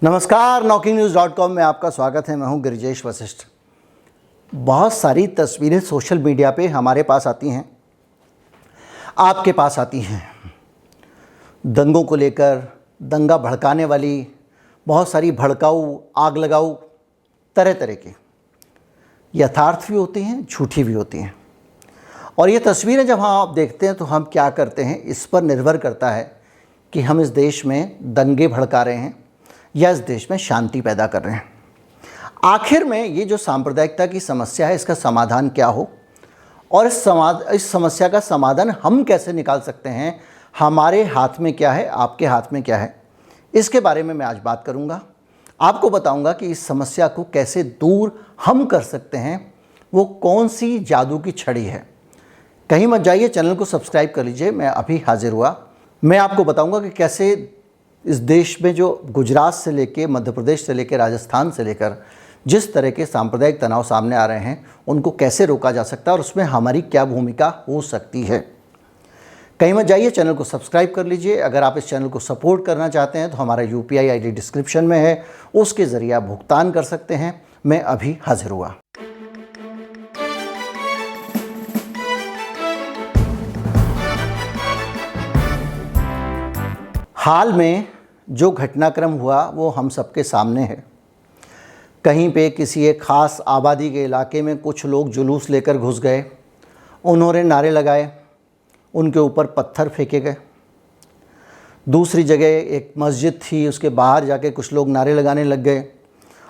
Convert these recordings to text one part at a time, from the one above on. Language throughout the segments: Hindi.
नमस्कार, NockingNews.com में आपका स्वागत है। मैं हूं गिरिजेश वशिष्ठ। बहुत सारी तस्वीरें सोशल मीडिया पे हमारे पास आती हैं, आपके पास आती हैं। दंगों को लेकर दंगा भड़काने वाली बहुत सारी भड़काऊ, आग लगाऊ तरह तरह के यथार्थ भी होती हैं, झूठी भी होती हैं। और ये तस्वीरें जब आप देखते हैं तो हम क्या करते हैं, इस पर निर्भर करता है कि हम इस देश में दंगे भड़का रहे हैं या इस देश में शांति पैदा कर रहे हैं। आखिर में ये जो सांप्रदायिकता की समस्या है, इसका समाधान क्या हो और इस समस्या का समाधान हम कैसे निकाल सकते हैं, हमारे हाथ में क्या है, आपके हाथ में क्या है, इसके बारे में मैं आज बात करूंगा। आपको बताऊंगा कि इस समस्या को कैसे दूर हम कर सकते हैं, वो कौन सी जादू की छड़ी है। कहीं मत जाइए, चैनल को सब्सक्राइब कर लीजिए। मैं अभी हाजिर हुआ। मैं आपको बताऊंगा कि कैसे इस देश में जो गुजरात से लेकर, मध्य प्रदेश से लेकर, राजस्थान से लेकर जिस तरह के सांप्रदायिक तनाव सामने आ रहे हैं, उनको कैसे रोका जा सकता है और उसमें हमारी क्या भूमिका हो सकती है। कहीं मत जाइए, चैनल को सब्सक्राइब कर लीजिए। अगर आप इस चैनल को सपोर्ट करना चाहते हैं तो हमारा UPI ID डिस्क्रिप्शन में है, उसके ज़रिए आप भुगतान कर सकते हैं। मैं अभी हाजिर हुआ। हाल में जो घटनाक्रम हुआ वो हम सबके सामने है। कहीं पे किसी एक ख़ास आबादी के इलाके में कुछ लोग जुलूस लेकर घुस गए, उन्होंने नारे लगाए, उनके ऊपर पत्थर फेंके गए। दूसरी जगह एक मस्जिद थी, उसके बाहर जाके कुछ लोग नारे लगाने लग गए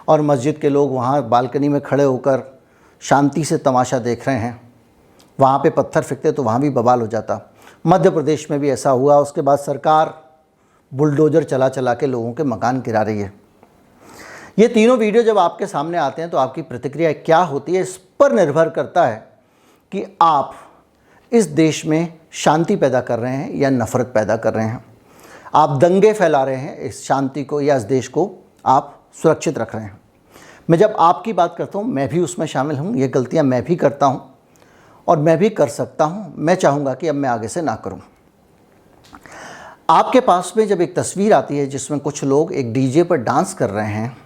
और मस्जिद के लोग वहाँ बालकनी में खड़े होकर शांति से तमाशा देख रहे हैं। वहाँ पे पत्थर फेंकते तो वहाँ भी बवाल हो जाता। मध्य प्रदेश में भी ऐसा हुआ। उसके बाद सरकार बुलडोज़र चला चला के लोगों के मकान गिरा रही है। ये तीनों वीडियो जब आपके सामने आते हैं तो आपकी प्रतिक्रिया क्या होती है, इस पर निर्भर करता है कि आप इस देश में शांति पैदा कर रहे हैं या नफ़रत पैदा कर रहे हैं। आप दंगे फैला रहे हैं इस शांति को या इस देश को आप सुरक्षित रख रहे हैं। मैं जब आपकी बात करता हूँ, मैं भी उसमें शामिल हूँ। ये गलतियाँ मैं भी करता हूँ और मैं भी कर सकता हूँ। मैं चाहूँगा कि अब मैं आगे से ना करूँ। आपके पास में जब एक तस्वीर आती है जिसमें कुछ लोग एक DJ पर डांस कर रहे हैं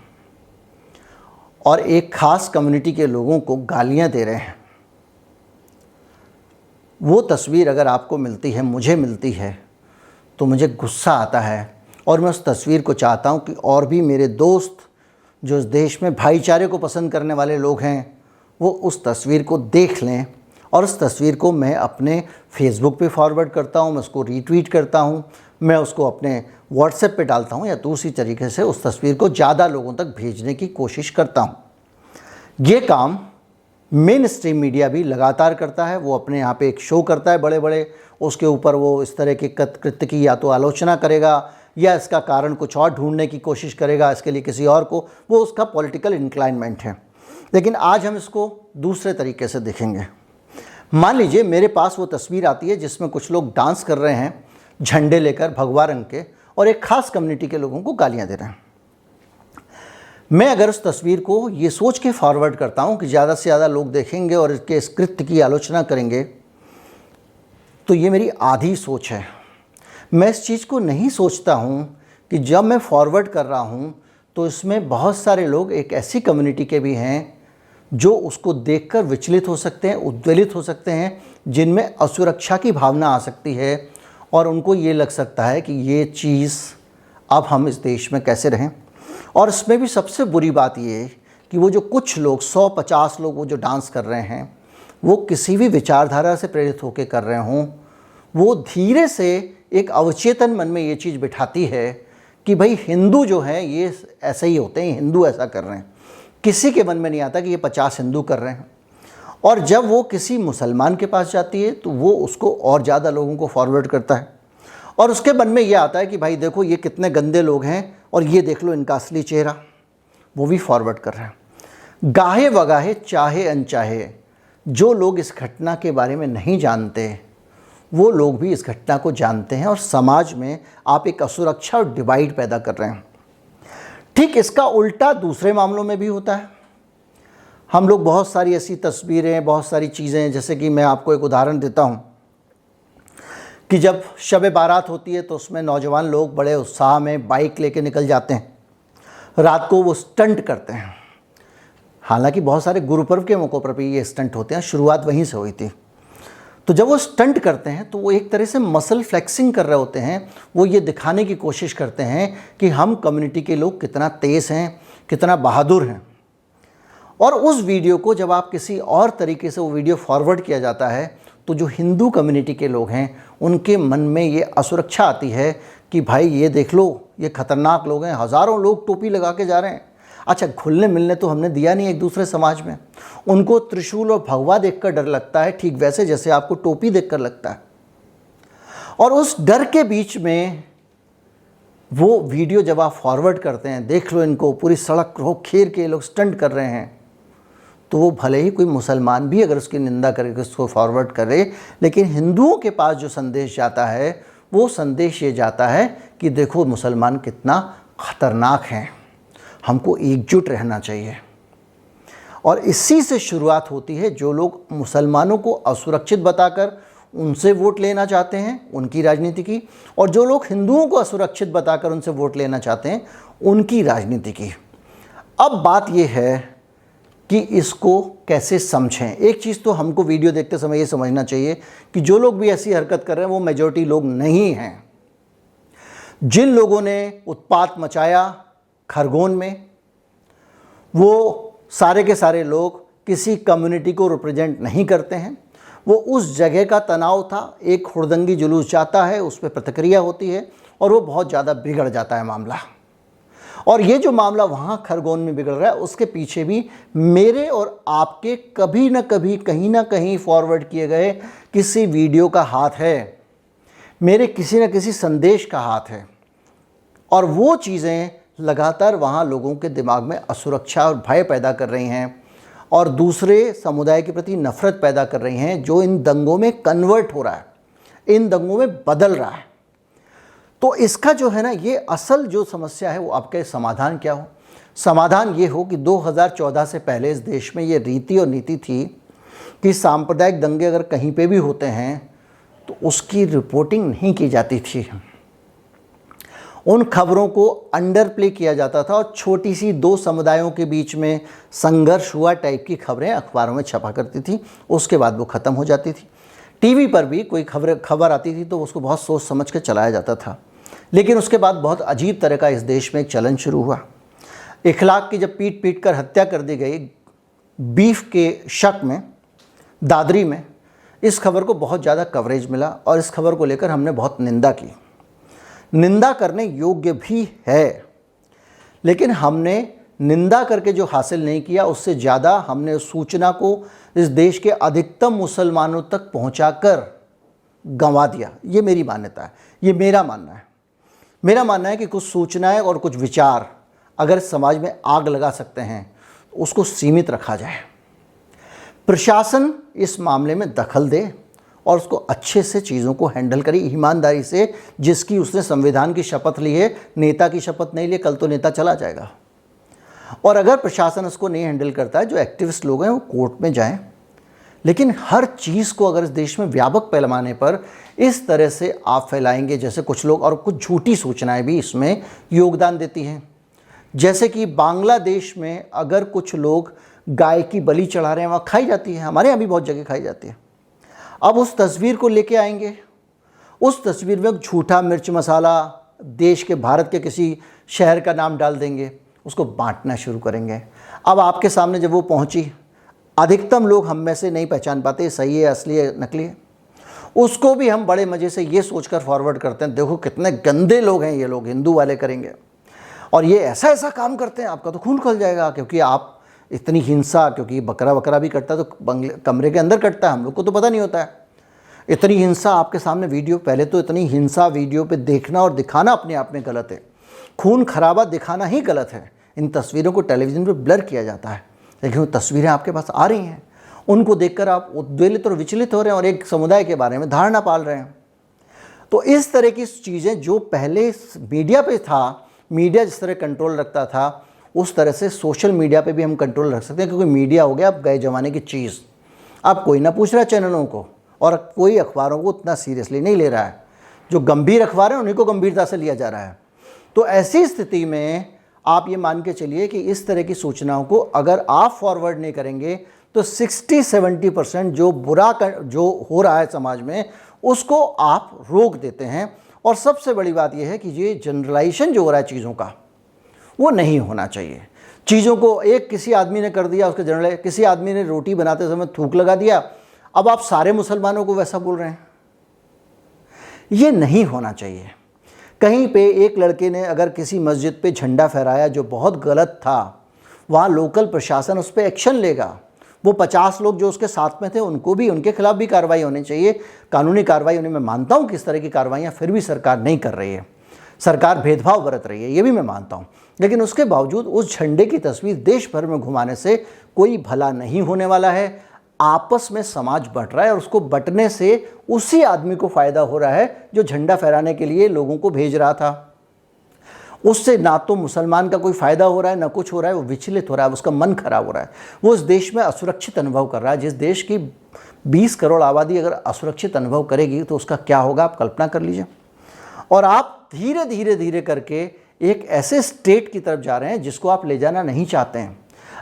और एक ख़ास कम्युनिटी के लोगों को गालियां दे रहे हैं, वो तस्वीर अगर आपको मिलती है, मुझे मिलती है, तो मुझे गुस्सा आता है और मैं उस तस्वीर को चाहता हूं कि और भी मेरे दोस्त जो इस देश में भाईचारे को पसंद करने वाले लोग हैं, वो उस तस्वीर को देख लें और उस तस्वीर को मैं अपने फेसबुक पे फॉरवर्ड करता हूँ, मैं उसको रीट्वीट करता हूँ, मैं उसको अपने व्हाट्सएप पे डालता हूँ या दूसरी तरीके से उस तस्वीर को ज़्यादा लोगों तक भेजने की कोशिश करता हूँ। ये काम मेन स्ट्रीम मीडिया भी लगातार करता है। वो अपने यहाँ पे एक शो करता है बड़े बड़े, उसके ऊपर वो इस तरह के कृत्य की या तो आलोचना करेगा या इसका कारण कुछ और ढूंढने की कोशिश करेगा, इसके लिए किसी और को, वो उसका पॉलिटिकल इंक्लाइनमेंट है। लेकिन आज हम इसको दूसरे तरीके से देखेंगे। मान लीजिए मेरे पास वो तस्वीर आती है जिसमें कुछ लोग डांस कर रहे हैं झंडे लेकर, भगवा रंग के, और एक ख़ास कम्युनिटी के लोगों को गालियां दे रहे हैं। मैं अगर उस तस्वीर को ये सोच के फॉरवर्ड करता हूँ कि ज़्यादा से ज़्यादा लोग देखेंगे और इसके इस कृत्य की आलोचना करेंगे, तो ये मेरी आधी सोच है। मैं इस चीज़ को नहीं सोचता हूँ कि जब मैं फॉरवर्ड कर रहा हूँ तो इसमें बहुत सारे लोग एक ऐसी कम्युनिटी के भी हैं जो उसको देखकर विचलित हो सकते हैं, उद्वेलित हो सकते हैं, जिनमें असुरक्षा की भावना आ सकती है और उनको ये लग सकता है कि ये चीज़ अब हम इस देश में कैसे रहें। और इसमें भी सबसे बुरी बात ये कि वो जो कुछ लोग, 150 लोग वो जो डांस कर रहे हैं, वो किसी भी विचारधारा से प्रेरित होकर कर रहे हों, वो धीरे से एक अवचेतन मन में ये चीज़ बिठाती है कि भाई हिंदू जो हैं ये ऐसे ही होते हैं, हिंदू ऐसा कर रहे हैं। किसी के मन में नहीं आता कि ये 50 हिंदू कर रहे हैं। और जब वो किसी मुसलमान के पास जाती है तो वो उसको और ज़्यादा लोगों को फॉरवर्ड करता है और उसके मन में ये आता है कि भाई देखो ये कितने गंदे लोग हैं और ये देख लो इनका असली चेहरा, वो भी फॉरवर्ड कर रहे हैं। गाहे वगाहे, चाहे अनचाहे, जो लोग इस घटना के बारे में नहीं जानते वो लोग भी इस घटना को जानते हैं और समाज में आप एक असुरक्षा और डिवाइड पैदा कर रहे हैं। ठीक इसका उल्टा दूसरे मामलों में भी होता है। हम लोग बहुत सारी ऐसी तस्वीरें, बहुत सारी चीज़ें, जैसे कि मैं आपको एक उदाहरण देता हूँ कि जब शब बारात होती है तो उसमें नौजवान लोग बड़े उत्साह में बाइक लेके निकल जाते हैं रात को वो स्टंट करते हैं। हालांकि बहुत सारे गुरुपर्व के मौक़ों पर भी ये स्टंट होते हैं, शुरुआत वहीं से हुई थी। तो जब वो स्टंट करते हैं तो वो एक तरह से मसल फ्लेक्सिंग कर रहे होते हैं। वो ये दिखाने की कोशिश करते हैं कि हम कम्युनिटी के लोग कितना तेज़ हैं, कितना बहादुर हैं। और उस वीडियो को जब आप किसी और तरीके से वो वीडियो फॉरवर्ड किया जाता है तो जो हिंदू कम्युनिटी के लोग हैं उनके मन में ये असुरक्षा आती है कि भाई ये देख लो, ये खतरनाक लोग हैं, हज़ारों लोग टोपी लगा के जा रहे हैं। अच्छा, घुलने मिलने तो हमने दिया नहीं एक दूसरे समाज में। उनको त्रिशूल और भगवा देखकर डर लगता है, ठीक वैसे जैसे आपको टोपी देखकर लगता है। और उस डर के बीच में वो वीडियो जब आप फॉरवर्ड करते हैं, देख लो इनको, पूरी सड़क रोक घेर के लोग स्टंट कर रहे हैं, तो वो भले ही कोई मुसलमान भी अगर उसकी निंदा करके उसको फॉरवर्ड करे, लेकिन हिंदुओं के पास जो संदेश जाता है वो संदेश ये जाता है कि देखो मुसलमान कितना ख़तरनाक हैं, हमको एकजुट रहना चाहिए। और इसी से शुरुआत होती है। जो लोग मुसलमानों को असुरक्षित बताकर उनसे वोट लेना चाहते हैं, उनकी राजनीति की, और जो लोग हिंदुओं को असुरक्षित बताकर उनसे वोट लेना चाहते हैं, उनकी राजनीति की। अब बात यह है कि इसको कैसे समझें। एक चीज़ तो हमको वीडियो देखते समय ये समझना चाहिए कि जो लोग भी ऐसी हरकत कर रहे हैं वो मेजॉरिटी लोग नहीं हैं। जिन लोगों ने उत्पात मचाया खरगोन में, वो सारे के सारे लोग किसी कम्युनिटी को रिप्रेजेंट नहीं करते हैं। वो उस जगह का तनाव था, एक हुड़दंगी जुलूस जाता है, उस पर प्रतिक्रिया होती है और वो बहुत ज़्यादा बिगड़ जाता है मामला। और ये जो मामला वहाँ खरगोन में बिगड़ रहा है उसके पीछे भी मेरे और आपके कभी न कभी कहीं ना कहीं फॉरवर्ड किए गए किसी वीडियो का हाथ है, मेरे किसी न किसी संदेश का हाथ है। और वो चीज़ें लगातार वहाँ लोगों के दिमाग में असुरक्षा और भय पैदा कर रही हैं और दूसरे समुदाय के प्रति नफ़रत पैदा कर रही हैं, जो इन दंगों में कन्वर्ट हो रहा है, इन दंगों में बदल रहा है। तो इसका जो है ना, ये असल जो समस्या है वो आपके समाधान क्या हो? समाधान ये हो कि 2014 से पहले इस देश में ये रीति और नीति थी कि सांप्रदायिक दंगे अगर कहीं पे भी होते हैं तो उसकी रिपोर्टिंग नहीं की जाती थी। उन खबरों को अंडर प्ले किया जाता था और छोटी सी दो समुदायों के बीच में संघर्ष हुआ टाइप की खबरें अखबारों में छपा करती थी। उसके बाद वो ख़त्म हो जाती थी। टीवी पर भी कोई खबर आती थी तो उसको बहुत सोच समझ के चलाया जाता था। लेकिन उसके बाद बहुत अजीब तरह का इस देश में एक चलन शुरू हुआ। इखलाक की जब पीट पीट कर हत्या कर दी गई बीफ के शक में दादरी में, इस खबर को बहुत ज़्यादा कवरेज मिला और इस खबर को लेकर हमने बहुत निंदा की। निंदा करने योग्य भी है, लेकिन हमने निंदा करके जो हासिल नहीं किया उससे ज़्यादा हमने उस सूचना को इस देश के अधिकतम मुसलमानों तक पहुंचाकर गंवा दिया। ये मेरी मान्यता है, ये मेरा मानना है। मेरा मानना है कि कुछ सूचनाएं और कुछ विचार अगर समाज में आग लगा सकते हैं तो उसको सीमित रखा जाए। प्रशासन इस मामले में दखल दे और उसको अच्छे से चीज़ों को हैंडल करे, ईमानदारी से, जिसकी उसने संविधान की शपथ ली है। नेता की शपथ नहीं ली, कल तो नेता चला जाएगा। और अगर प्रशासन उसको नहीं हैंडल करता है, जो एक्टिविस्ट लोग हैं वो कोर्ट में जाएं। लेकिन हर चीज़ को अगर इस देश में व्यापक पैमाने पर इस तरह से आप फैलाएंगे, जैसे कुछ लोग, और कुछ झूठी सूचनाएं भी इसमें योगदान देती हैं। जैसे कि बांग्लादेश में अगर कुछ लोग गाय की बलि चढ़ा रहे हैं, वहाँ खाई जाती है, हमारे यहाँ भी बहुत जगह खाई जाती है। अब उस तस्वीर को लेके आएंगे, उस तस्वीर में झूठा मिर्च मसाला देश के, भारत के किसी शहर का नाम डाल देंगे, उसको बांटना शुरू करेंगे। अब आपके सामने जब वो पहुंची, अधिकतम लोग हम में से नहीं पहचान पाते सही है, असली है, नकली है। उसको भी हम बड़े मज़े से ये सोचकर फॉरवर्ड करते हैं, देखो कितने गंदे लोग हैं ये लोग, हिंदू वाले करेंगे और ये ऐसा ऐसा काम करते हैं, आपका तो खून खौल जाएगा। क्योंकि आप इतनी हिंसा, क्योंकि बकरा वकरा भी कटता है तो कमरे के अंदर कटता है, हम लोग को तो पता नहीं होता है। इतनी हिंसा आपके सामने वीडियो, पहले तो इतनी हिंसा वीडियो पे देखना और दिखाना अपने आप में गलत है। खून खराबा दिखाना ही गलत है। इन तस्वीरों को टेलीविज़न पे ब्लर किया जाता है, लेकिन वो तस्वीरें आपके पास आ रही हैं, उनको देखकर आप उद्वेलित और विचलित हो रहे हैं और एक समुदाय के बारे में धारणा पाल रहे हैं। तो इस तरह की चीज़ें जो पहले मीडिया पे था, मीडिया जिस तरह कंट्रोल रखता था, उस तरह से सोशल मीडिया पे भी हम कंट्रोल रख सकते हैं। क्योंकि मीडिया हो गया अब गए ज़माने की चीज़। अब कोई ना पूछ रहा है चैनलों को और कोई अखबारों को उतना सीरियसली नहीं ले रहा है। जो गंभीर अखबार हैं उन्हीं को गंभीरता से लिया जा रहा है। तो ऐसी स्थिति में आप ये मान के चलिए कि इस तरह की सूचनाओं को अगर आप फॉरवर्ड नहीं करेंगे तो 60-70% जो हो रहा है समाज में उसको आप रोक देते हैं। और सबसे बड़ी बात यह है कि ये जनरलाइजेशन जो हो रहा है चीज़ों का, वो नहीं होना चाहिए। चीज़ों को एक किसी आदमी ने कर दिया, उसके जनरलाइज, किसी आदमी ने रोटी बनाते समय थूक लगा दिया, अब आप सारे मुसलमानों को वैसा बोल रहे हैं। ये नहीं होना चाहिए। कहीं पे एक लड़के ने अगर किसी मस्जिद पे झंडा फहराया जो बहुत गलत था, वहाँ लोकल प्रशासन उस पर एक्शन लेगा। वो 50 लोग जो उसके साथ में थे उनको भी, उनके खिलाफ भी कार्रवाई होनी चाहिए, कानूनी कार्रवाई होनी। मैं मानता हूँ कि इस तरह की कार्रवाइयाँ फिर भी सरकार नहीं कर रही है, सरकार भेदभाव बरत रही है, ये भी मैं मानता हूँ। लेकिन उसके बावजूद उस झंडे की तस्वीर देश भर में घुमाने से कोई भला नहीं होने वाला है। आपस में समाज बट रहा है और उसको बटने से उसी आदमी को फ़ायदा हो रहा है जो झंडा फहराने के लिए लोगों को भेज रहा था। उससे ना तो मुसलमान का कोई फ़ायदा हो रहा है, ना कुछ हो रहा है, वो विचलित हो रहा है, उसका मन खराब हो रहा है, वो उस देश में असुरक्षित अनुभव कर रहा है। जिस देश की 20 करोड़ आबादी अगर असुरक्षित अनुभव करेगी तो उसका क्या होगा, आप कल्पना कर लीजिए। और आप धीरे धीरे धीरे करके एक ऐसे स्टेट की तरफ जा रहे हैं जिसको आप ले जाना नहीं चाहते हैं।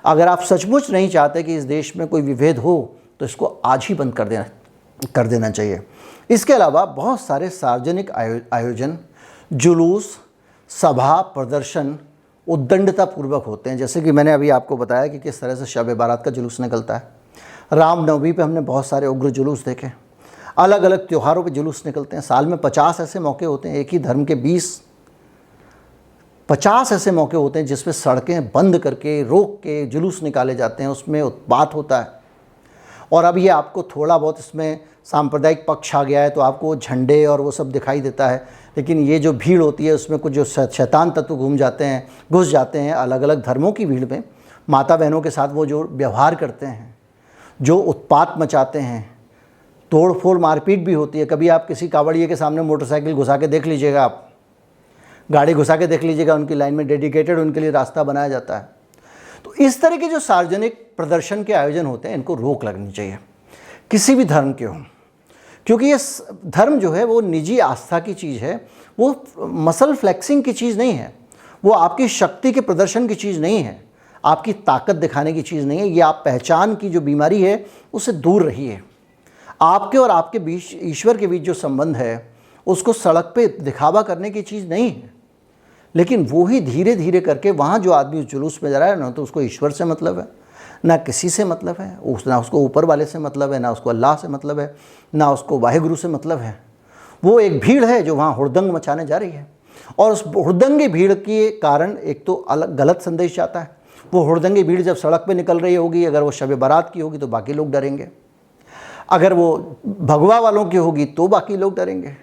अगर आप सचमुच नहीं चाहते कि इस देश में कोई विभेद हो तो इसको आज ही बंद कर देना चाहिए। इसके अलावा बहुत सारे सार्वजनिक आयोजन, जुलूस, सभा, प्रदर्शन उद्दंडतापूर्वक होते हैं। जैसे कि मैंने अभी आपको बताया कि किस तरह से शब बारात का जुलूस निकलता है। रामनवमी पे हमने बहुत सारे उग्र जुलूस देखे। अलग अलग त्योहारों पे जुलूस निकलते हैं। साल में 50 ऐसे मौके होते हैं, एक ही धर्म के 50 ऐसे मौके होते हैं जिसमें सड़कें बंद करके, रोक के जुलूस निकाले जाते हैं, उसमें उत्पात होता है। और अब ये आपको थोड़ा बहुत इसमें सांप्रदायिक पक्ष आ गया है तो आपको झंडे और वो सब दिखाई देता है, लेकिन ये जो भीड़ होती है उसमें कुछ जो शैतान तत्व घुस जाते हैं अलग अलग धर्मों की भीड़ में, माता बहनों के साथ वो जो व्यवहार करते हैं, जो उत्पात मचाते हैं, तोड़ फोड़ मारपीट भी होती है। कभी आप किसी कावड़िए के सामने मोटरसाइकिल घुसा के देख लीजिएगा, आप गाड़ी घुसा के देख लीजिएगा, उनकी लाइन में डेडिकेटेड उनके लिए रास्ता बनाया जाता है। तो इस तरह के जो सार्वजनिक प्रदर्शन के आयोजन होते हैं इनको रोक लगनी चाहिए, किसी भी धर्म के हों, क्योंकि ये धर्म जो है वो निजी आस्था की चीज़ है, वो मसल फ्लेक्सिंग की चीज़ नहीं है, वो आपकी शक्ति के प्रदर्शन की चीज़ नहीं है, आपकी ताकत दिखाने की चीज़ नहीं है। ये आप पहचान की जो बीमारी है उससे दूर रहिए। आपके और आपके बीच, ईश्वर के बीच जो संबंध है उसको सड़क पे दिखावा करने की चीज़ नहीं है। लेकिन वो ही धीरे धीरे करके वहाँ जो आदमी उस जुलूस में जा रहा है ना, तो उसको ईश्वर से मतलब है, ना किसी से मतलब है, ना उसको ऊपर वाले से मतलब है, ना उसको अल्लाह से मतलब है, ना उसको वाहिगुरु से मतलब है। वो एक भीड़ है जो वहाँ हुड़दंग मचाने जा रही है। और उस हुड़दंगी भीड़ के कारण एक तो अलग गलत संदेश आता है। वो हुड़दंगी भीड़ जब सड़क पे निकल रही होगी, अगर वो शब बारात की होगी तो बाकी लोग डरेंगे, अगर वो भगवा वालों की होगी तो बाकी लोग डरेंगे,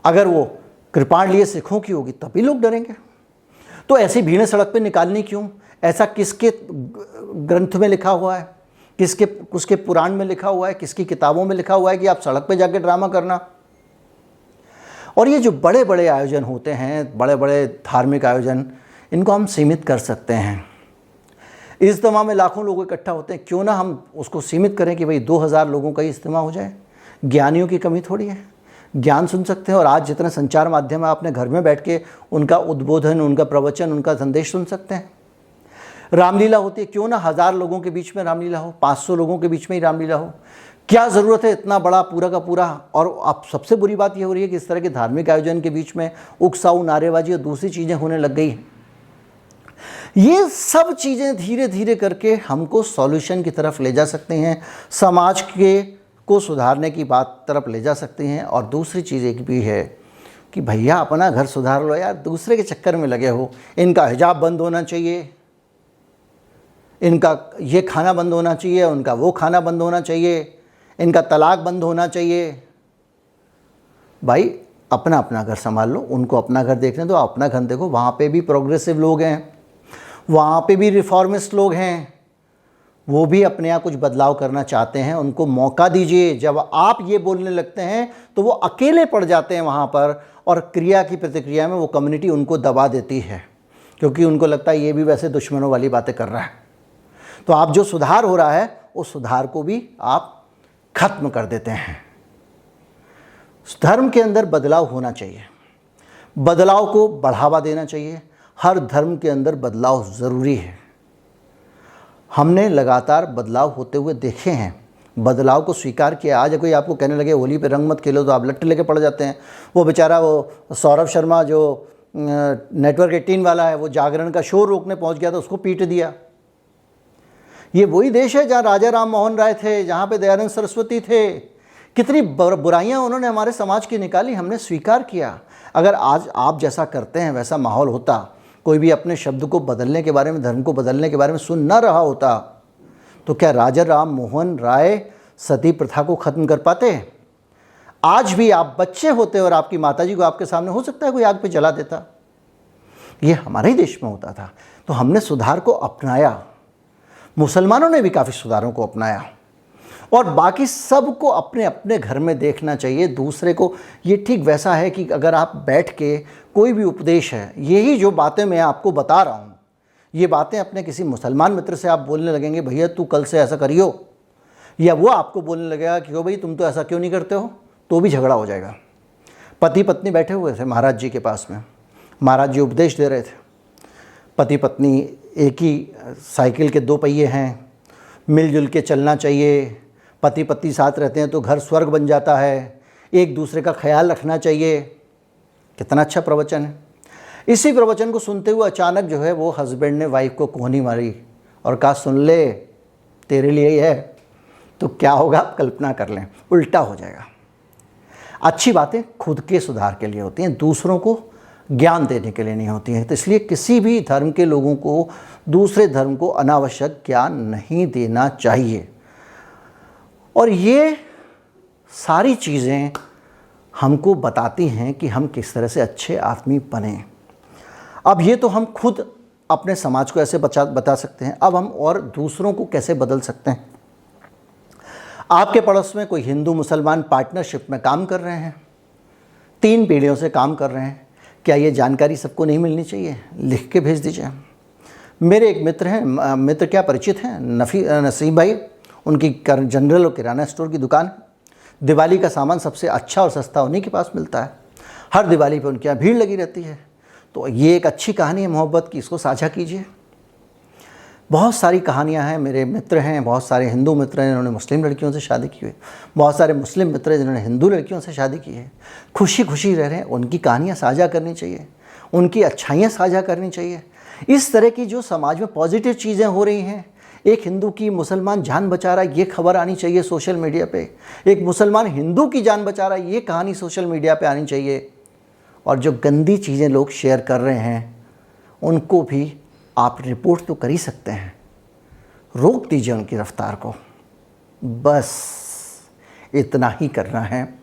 अगर वो कृपाणलीय सिखों की होगी तभी लोग डरेंगे। तो ऐसी भीड़ें सड़क पे निकालनी क्यों? ऐसा किसके ग्रंथ में लिखा हुआ है, उसके पुराण में लिखा हुआ है, किसकी किताबों में लिखा हुआ है कि आप सड़क पे जाके ड्रामा करना? और ये जो बड़े बड़े आयोजन होते हैं, बड़े बड़े धार्मिक आयोजन, इनको हम सीमित कर सकते हैं। इज्तिमा में लाखों लोग इकट्ठा होते हैं, क्यों ना हम उसको सीमित करें कि भाई 2000 लोगों का ही इज्तिमा हो जाए। ज्ञानियों की कमी थोड़ी है, ज्ञान सुन सकते हैं। और आज जितने संचार माध्यम है, आपने घर में बैठ के उनका उद्बोधन, उनका प्रवचन, उनका संदेश सुन सकते हैं। रामलीला होती है, क्यों ना 1000 लोगों के बीच में रामलीला हो, 500 लोगों के बीच में ही रामलीला हो। क्या ज़रूरत है इतना बड़ा पूरा का पूरा? और अब सबसे बुरी बात ये हो रही है कि इस तरह के धार्मिक आयोजन के बीच में उकसाऊ, नारेबाजी और दूसरी चीज़ें होने लग गई हैं। ये सब चीज़ें धीरे धीरे करके हमको सॉल्यूशन की तरफ ले जा सकते हैं, समाज को सुधारने की बात तरफ ले जा सकते हैं। और दूसरी चीज़ एक भी है कि भैया अपना घर सुधार लो यार, दूसरे के चक्कर में लगे हो। इनका हिजाब बंद होना चाहिए, इनका ये खाना बंद होना चाहिए, उनका वो खाना बंद होना चाहिए, इनका तलाक बंद होना चाहिए। भाई अपना अपना घर संभाल लो, उनको अपना घर देखने दो, अपना घर देखो। वहाँ पे भी प्रोग्रेसिव लोग हैं, वहाँ पे भी रिफॉर्मिस्ट लोग हैं, वो भी अपने यहाँ कुछ बदलाव करना चाहते हैं, उनको मौका दीजिए। जब आप ये बोलने लगते हैं तो वो अकेले पड़ जाते हैं वहाँ पर, और क्रिया की प्रतिक्रिया में वो कम्युनिटी उनको दबा देती है, क्योंकि उनको लगता है ये भी वैसे दुश्मनों वाली बातें कर रहा है। तो आप जो सुधार हो रहा है उस सुधार को भी आप खत्म कर देते हैं। धर्म के अंदर बदलाव होना चाहिए, बदलाव को बढ़ावा देना चाहिए। हर धर्म के अंदर बदलाव ज़रूरी है। हमने लगातार बदलाव होते हुए देखे हैं, बदलाव को स्वीकार किया। आज कोई आपको कहने लगे होली पे रंग मत खेलो तो आप लट्टे लेके पड़ जाते हैं। वो बेचारा वो सौरभ शर्मा जो नेटवर्क 18 वाला है, वो जागरण का शो रोकने पहुंच गया था, उसको पीट दिया। ये वही देश है जहाँ राजा राम मोहन राय थे, जहाँ पे दयानंद सरस्वती थे। कितनी बुराइयाँ उन्होंने हमारे समाज की निकाली, हमने स्वीकार किया। अगर आज आप जैसा करते हैं वैसा माहौल होता, कोई भी अपने शब्द को बदलने के बारे में, धर्म को बदलने के बारे में सुन ना रहा होता, तो क्या राजा राम मोहन राय सती प्रथा को ख़त्म कर पाते? आज भी आप बच्चे होते और आपकी माताजी को आपके सामने हो सकता है कोई आग पे जला देता। ये हमारे ही देश में होता था। तो हमने सुधार को अपनाया, मुसलमानों ने भी काफ़ी सुधारों को अपनाया, और बाकी सबको अपने अपने घर में देखना चाहिए। दूसरे को, ये ठीक वैसा है कि अगर आप बैठ के कोई भी उपदेश है, यही जो बातें मैं आपको बता रहा हूँ, ये बातें अपने किसी मुसलमान मित्र से आप बोलने लगेंगे, भैया तू कल से ऐसा करियो, या वो आपको बोलने लगेगा कि हो भाई तुम तो ऐसा क्यों नहीं करते हो, तो भी झगड़ा हो जाएगा। पति पत्नी बैठे हुए थे महाराज जी के पास में, महाराज जी उपदेश दे रहे थे। पति पत्नी एक ही साइकिल के दो पहिए हैं, मिलजुल के चलना चाहिए, पति पत्नी साथ रहते हैं तो घर स्वर्ग बन जाता है, एक दूसरे का ख्याल रखना चाहिए। कितना अच्छा प्रवचन है। इसी प्रवचन को सुनते हुए अचानक जो है वो हस्बैंड ने वाइफ को कोहनी मारी और कहा, सुन ले तेरे लिए ही है। तो क्या होगा आप कल्पना कर लें, उल्टा हो जाएगा। अच्छी बातें खुद के सुधार के लिए होती हैं, दूसरों को ज्ञान देने के लिए नहीं होती हैं। तो इसलिए किसी भी धर्म के लोगों को दूसरे धर्म को अनावश्यक ज्ञान नहीं देना चाहिए। और ये सारी चीज़ें हमको बताती हैं कि हम किस तरह से अच्छे आदमी बने। अब ये तो हम खुद अपने समाज को ऐसे बता सकते हैं, अब हम और दूसरों को कैसे बदल सकते हैं। आपके पड़ोस में कोई हिंदू मुसलमान पार्टनरशिप में काम कर रहे हैं, 3 पीढ़ियों से काम कर रहे हैं, क्या ये जानकारी सबको नहीं मिलनी चाहिए? लिख के भेज दीजिए। मेरे एक मित्र हैं, मित्र क्या परिचित हैं, नसीम भाई, उनकी जनरल और किराना स्टोर की दुकान। दिवाली का सामान सबसे अच्छा और सस्ता उन्हीं के पास मिलता है। हर दिवाली पे उनके यहाँ भीड़ लगी रहती है। तो ये एक अच्छी कहानी है मोहब्बत की, इसको साझा कीजिए। बहुत सारी कहानियाँ हैं, मेरे मित्र हैं, बहुत सारे हिंदू मित्र हैं जिन्होंने मुस्लिम लड़कियों से शादी की हुई, बहुत सारे मुस्लिम मित्र हैं जिन्होंने हिंदू लड़कियों से शादी की है। खुशी खुशी रह रहे हैं, उनकी कहानियाँ साझा करनी चाहिए, उनकी अच्छाइयाँ साझा करनी चाहिए। इस तरह की जो समाज में पॉजिटिव चीज़ें हो रही हैं, एक हिंदू की मुसलमान जान बचा रहा है, ये खबर आनी चाहिए सोशल मीडिया पे। एक मुसलमान हिंदू की जान बचा रहा है, ये कहानी सोशल मीडिया पे आनी चाहिए। और जो गंदी चीज़ें लोग शेयर कर रहे हैं उनको भी आप रिपोर्ट तो कर ही सकते हैं, रोक दीजिए उनकी रफ्तार को। बस इतना ही करना है,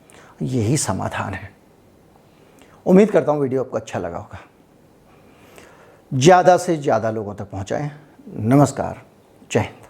यही समाधान है। उम्मीद करता हूँ वीडियो आपको अच्छा लगा होगा। ज़्यादा से ज़्यादा लोगों तक पहुँचाएं। नमस्कार, जय हिंद।